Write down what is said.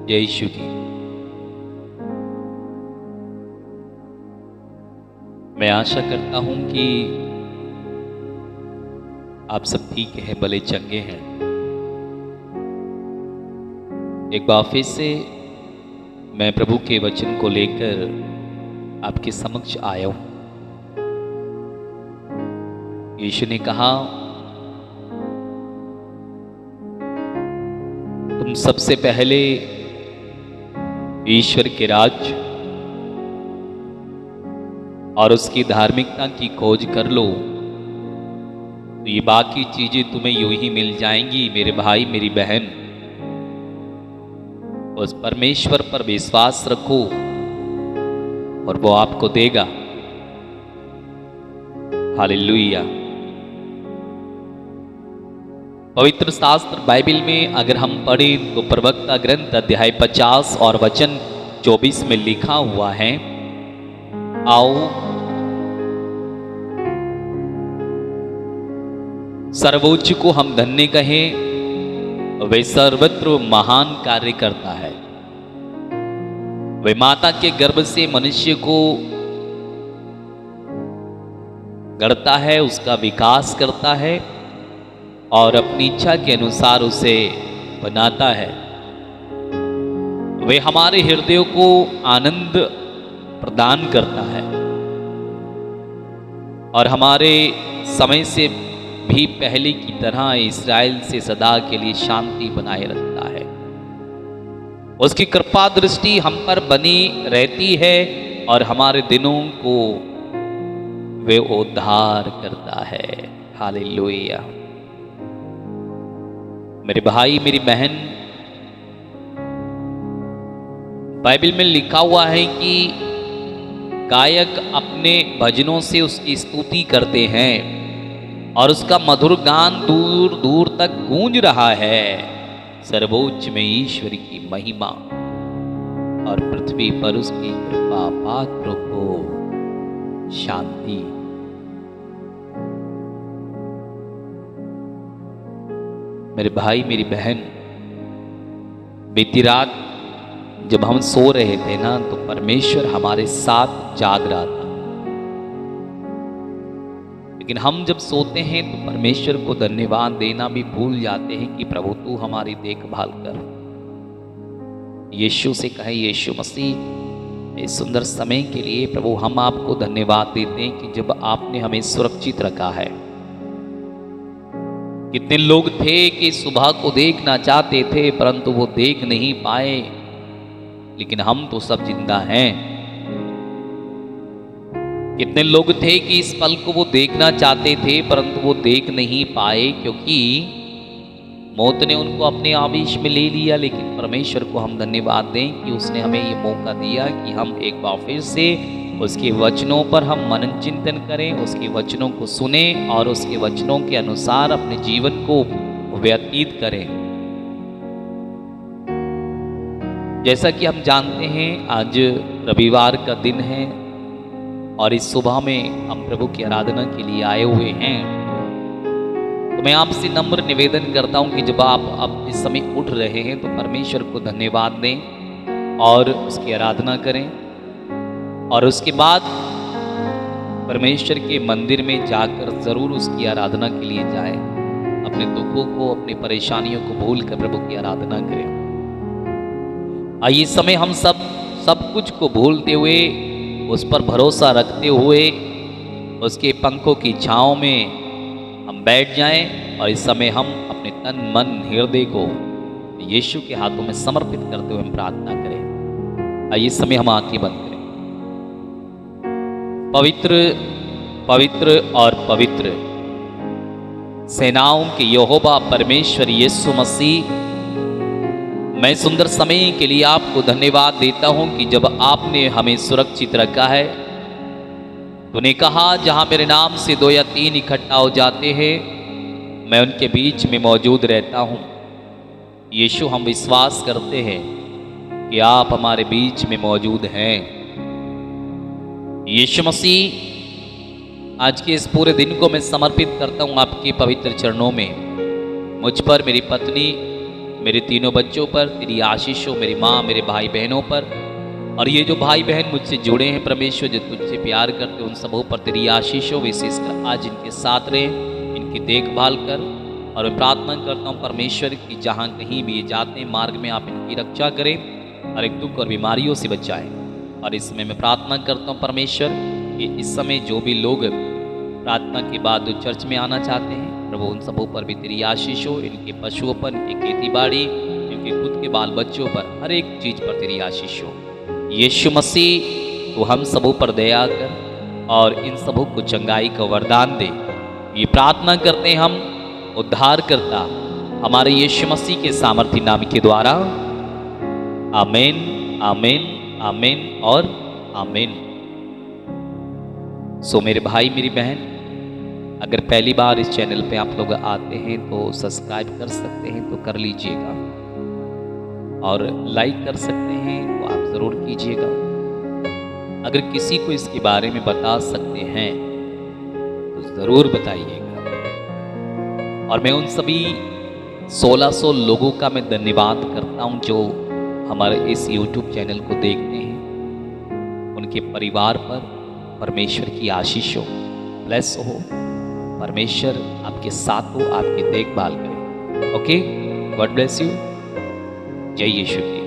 जय यीशु की। मैं आशा करता हूं कि आप सब ठीक हैं, भले चंगे हैं। एक बार फिर से मैं प्रभु के वचन को लेकर आपके समक्ष आया हूं। यीशु ने कहा, तुम सबसे पहले ईश्वर के राज्य और उसकी धार्मिकता की खोज कर लो, तो ये बाकी चीजें तुम्हें यूं ही मिल जाएंगी। मेरे भाई, मेरी बहन, उस परमेश्वर पर विश्वास रखो और वो आपको देगा। हालेलुया। पवित्र शास्त्र बाइबल में अगर हम पढ़ें तो प्रवक्ता ग्रंथ अध्याय 50 और वचन 24 में लिखा हुआ है, आओ सर्वोच्च को हम धन्य कहें, वे सर्वत्र महान कार्य करता है। वे माता के गर्भ से मनुष्य को गढ़ता है, उसका विकास करता है और अपनी इच्छा के अनुसार उसे बनाता है। वे हमारे हृदयों को आनंद प्रदान करता है और हमारे समय से भी पहले की तरह इस्राएल से सदा के लिए शांति बनाए रखता है। उसकी कृपा दृष्टि हम पर बनी रहती है और हमारे दिनों को वे उद्धार करता है। हालेलुया। मेरे भाई, मेरी बहन, बाइबल में लिखा हुआ है कि गायक अपने भजनों से उसकी स्तुति करते हैं और उसका मधुर गान दूर दूर तक गूंज रहा है। सर्वोच्च में ईश्वर की महिमा और पृथ्वी पर उसकी कृपा पात्रों को शांति। मेरे भाई, मेरी बहन, बीती रात जब हम सो रहे थे ना, तो परमेश्वर हमारे साथ जाग रहा था। लेकिन हम जब सोते हैं तो परमेश्वर को धन्यवाद देना भी भूल जाते हैं कि प्रभु तू हमारी देखभाल कर। यीशु से कहे, यीशु मसीह, इस सुंदर समय के लिए प्रभु हम आपको धन्यवाद देते हैं कि जब आपने हमें सुरक्षित रखा है। कितने लोग थे कि सुबह को देखना चाहते थे परंतु वो देख नहीं पाए, लेकिन हम तो सब जिंदा हैं। कितने लोग थे कि इस पल को वो देखना चाहते थे परंतु वो देख नहीं पाए, क्योंकि मौत ने उनको अपने आवेश में ले लिया। लेकिन परमेश्वर को हम धन्यवाद दें कि उसने हमें ये मौका दिया कि हम एक बार फिर से उसके वचनों पर हम मनन चिंतन करें, उसके वचनों को सुने और उसके वचनों के अनुसार अपने जीवन को व्यतीत करें। जैसा कि हम जानते हैं, आज रविवार का दिन है और इस सुबह में हम प्रभु की आराधना के लिए आए हुए हैं। तो मैं आपसे नम्र निवेदन करता हूं कि जब आप अब इस समय उठ रहे हैं तो परमेश्वर को धन्यवाद दें और उसकी आराधना करें और उसके बाद परमेश्वर के मंदिर में जाकर जरूर उसकी आराधना के लिए जाएं। अपने दुखों को, अपनी परेशानियों को भूल कर प्रभु की आराधना करें। आइए इस समय हम सब कुछ को भूलते हुए, उस पर भरोसा रखते हुए उसके पंखों की छांव में हम बैठ जाएं और इस समय हम अपने तन मन हृदय को यीशु के हाथों में समर्पित करते हुए हम प्रार्थना करें। आइए इस समय हम आंखें बंद करें। पवित्र पवित्र और पवित्र सेनाओं के यहोवा परमेश्वर यीशु मसीह, मैं सुंदर समय के लिए आपको धन्यवाद देता हूं कि जब आपने हमें सुरक्षित रखा है। तूने कहा, जहां मेरे नाम से 2 या 3 इकट्ठा हो जाते हैं, मैं उनके बीच में मौजूद रहता हूं। यीशु, हम विश्वास करते हैं कि आप हमारे बीच में मौजूद हैं। यीशु मसीह, आज के इस पूरे दिन को मैं समर्पित करता हूं आपके पवित्र चरणों में। मुझ पर, मेरी पत्नी मेरे तीनों बच्चों पर तेरी आशीष हो, मेरी माँ, मेरे भाई बहनों पर, और ये जो भाई बहन मुझसे जुड़े हैं परमेश्वर, जो तुझसे प्यार करते उन सबों पर तेरी आशीष हो। विशेषकर आज इनके साथ रहे, इनकी देखभाल कर। और मैं प्रार्थना करता हूँ परमेश्वर कि जहाँ कहीं भी ये जाते हैं मार्ग में आप इनकी रक्षा करें, हर एक दुख और बीमारियों से बचाएं। और इसमें मैं प्रार्थना करता हूँ परमेश्वर कि इस समय जो भी लोग प्रार्थना के बाद जो चर्च में आना चाहते हैं प्रभु, उन सबों पर भी तेरी आशीष हो। इनके पशुओं पर, इनकी खेती बाड़ी, इनके खुद के बाल बच्चों पर, हर एक चीज़ पर तेरी आशीष हो। यीशु मसीह तो हम सबों पर दया कर और इन सबों को चंगाई का वरदान दे। ये प्रार्थना करते हैं हम उद्धार करता हमारे यीशु मसीह के सामर्थी नाम के द्वारा। आमीन, आमीन, आमीन और आमीन। सो मेरे भाई, मेरी बहन, अगर पहली बार इस चैनल पे आप लोग आते हैं तो सब्सक्राइब कर सकते हैं तो कर लीजिएगा, और लाइक कर सकते हैं तो आप ज़रूर कीजिएगा। अगर किसी को इसके बारे में बता सकते हैं तो ज़रूर बताइएगा। और मैं उन सभी 1600 लोगों का मैं धन्यवाद करता हूं जो हमारे इस YouTube चैनल को देखते हैं। उनके परिवार पर परमेश्वर की आशीष हो, ब्लेस हो, परमेश्वर आपके साथ हो, आपकी देखभाल करे। Okay, God bless you. जय यीशु।